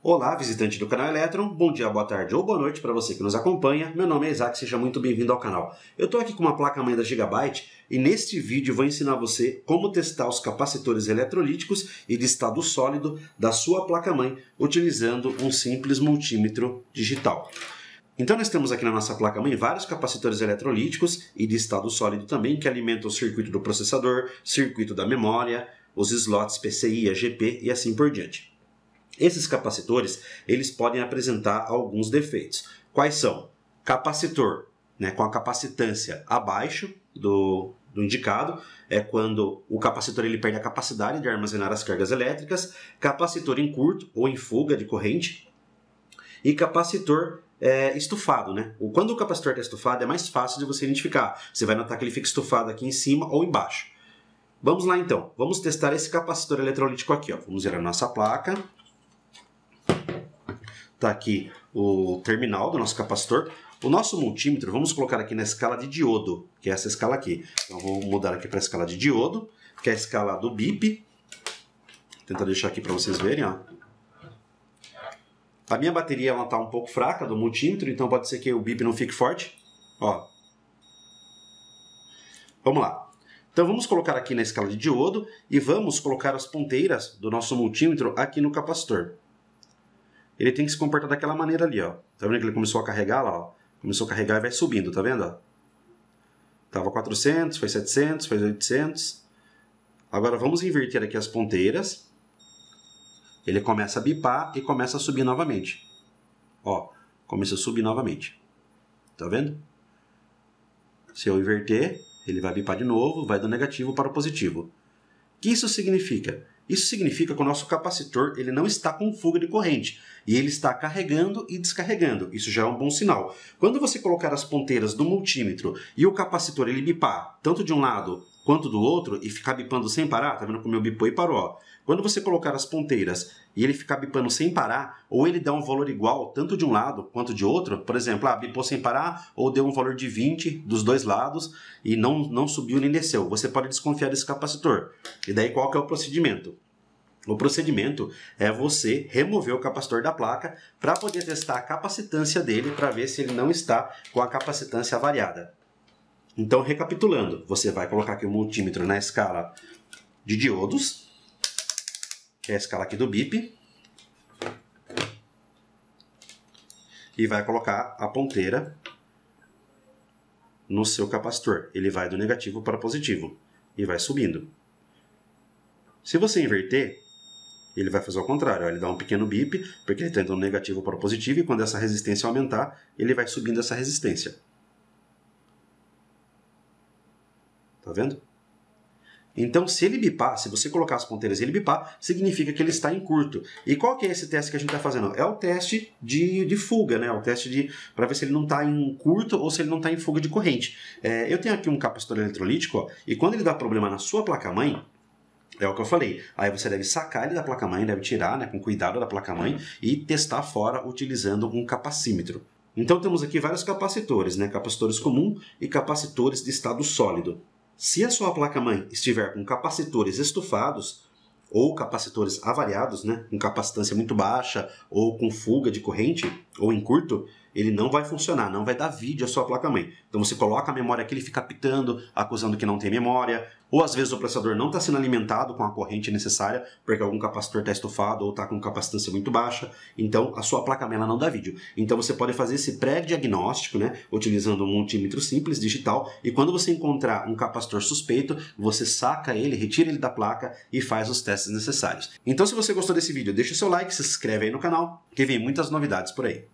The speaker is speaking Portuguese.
Olá, visitante do canal Eletron, bom dia, boa tarde ou boa noite para você que nos acompanha. Meu nome é Isaac, seja muito bem-vindo ao canal. Eu estou aqui com uma placa-mãe da Gigabyte e neste vídeo vou ensinar você como testar os capacitores eletrolíticos e de estado sólido da sua placa-mãe utilizando um simples multímetro digital. Então nós temos aqui na nossa placa-mãe vários capacitores eletrolíticos e de estado sólido também que alimentam o circuito do processador, circuito da memória, os slots PCI, AGP e assim por diante. Esses capacitores, eles podem apresentar alguns defeitos. Quais são? Capacitor, com a capacitância abaixo do indicado, é quando o capacitor ele perde a capacidade de armazenar as cargas elétricas, capacitor em curto ou em fuga de corrente e capacitor estufado. Quando o capacitor está estufado é mais fácil de você identificar. Você vai notar que ele fica estufado aqui em cima ou embaixo. Vamos lá então, vamos testar esse capacitor eletrolítico aqui. Vamos ver a nossa placa. Está aqui o terminal do nosso capacitor. O nosso multímetro, vamos colocar aqui na escala de diodo, que é essa escala aqui. Então vou mudar aqui para a escala de diodo, que é a escala do BIP. Vou tentar deixar aqui para vocês verem. A minha bateria está um pouco fraca do multímetro, então pode ser que o BIP não fique forte. Vamos lá. Então vamos colocar aqui na escala de diodo e vamos colocar as ponteiras do nosso multímetro aqui no capacitor. Ele tem que se comportar daquela maneira ali, Tá vendo que ele começou a carregar lá, Começou a carregar e vai subindo, tá vendo, Tava 400, foi 700, foi 800. Agora vamos inverter aqui as ponteiras. Ele começa a bipar e começa a subir novamente. Começa a subir novamente. Tá vendo? Se eu inverter, ele vai bipar de novo, vai do negativo para o positivo. O que isso significa? Isso significa que o nosso capacitor ele não está com fuga de corrente e ele está carregando e descarregando. Isso já é um bom sinal. Quando você colocar as ponteiras do multímetro e o capacitor ele bipar tanto de um lado quanto do outro e ficar bipando sem parar, tá vendo como eu bipou e parou? Quando você colocar as ponteiras e ele ficar bipando sem parar, ou ele dá um valor igual tanto de um lado quanto de outro, por exemplo, bipou sem parar ou deu um valor de 20 dos dois lados e não subiu nem desceu, você pode desconfiar desse capacitor. E daí qual que é o procedimento? O procedimento é você remover o capacitor da placa para poder testar a capacitância dele para ver se ele não está com a capacitância variada. Então, recapitulando, você vai colocar aqui o multímetro na escala de diodos, que é a escala aqui do BIP, e vai colocar a ponteira no seu capacitor. Ele vai do negativo para o positivo e vai subindo. Se você inverter, ele vai fazer o contrário, ele dá um pequeno bip, porque ele está indo do negativo para o positivo, e quando essa resistência aumentar, ele vai subindo essa resistência. Tá vendo? Então, se ele bipar, se você colocar as ponteiras e ele bipar, significa que ele está em curto. E qual que é esse teste que a gente está fazendo? É o teste de fuga, O teste para ver se ele não está em curto ou se ele não está em fuga de corrente. Eu tenho aqui um capacitor eletrolítico, e quando ele dá problema na sua placa-mãe, é o que eu falei. Aí você deve sacar ele da placa-mãe, deve tirar com cuidado da placa-mãe e testar fora utilizando um capacímetro. Então temos aqui vários capacitores, capacitores comuns e capacitores de estado sólido. Se a sua placa-mãe estiver com capacitores estufados ou capacitores avariados, com capacitância muito baixa ou com fuga de corrente ou em curto, ele não vai funcionar, não vai dar vídeo à sua placa-mãe. Então você coloca a memória aqui, ele fica pitando, acusando que não tem memória, ou às vezes o processador não está sendo alimentado com a corrente necessária, porque algum capacitor está estufado ou está com capacitância muito baixa, então a sua placa-mãe não dá vídeo. Então você pode fazer esse pré-diagnóstico, utilizando um multímetro simples, digital, e quando você encontrar um capacitor suspeito, você saca ele, retira ele da placa e faz os testes necessários. Então se você gostou desse vídeo, deixa o seu like, se inscreve aí no canal, que vem muitas novidades por aí.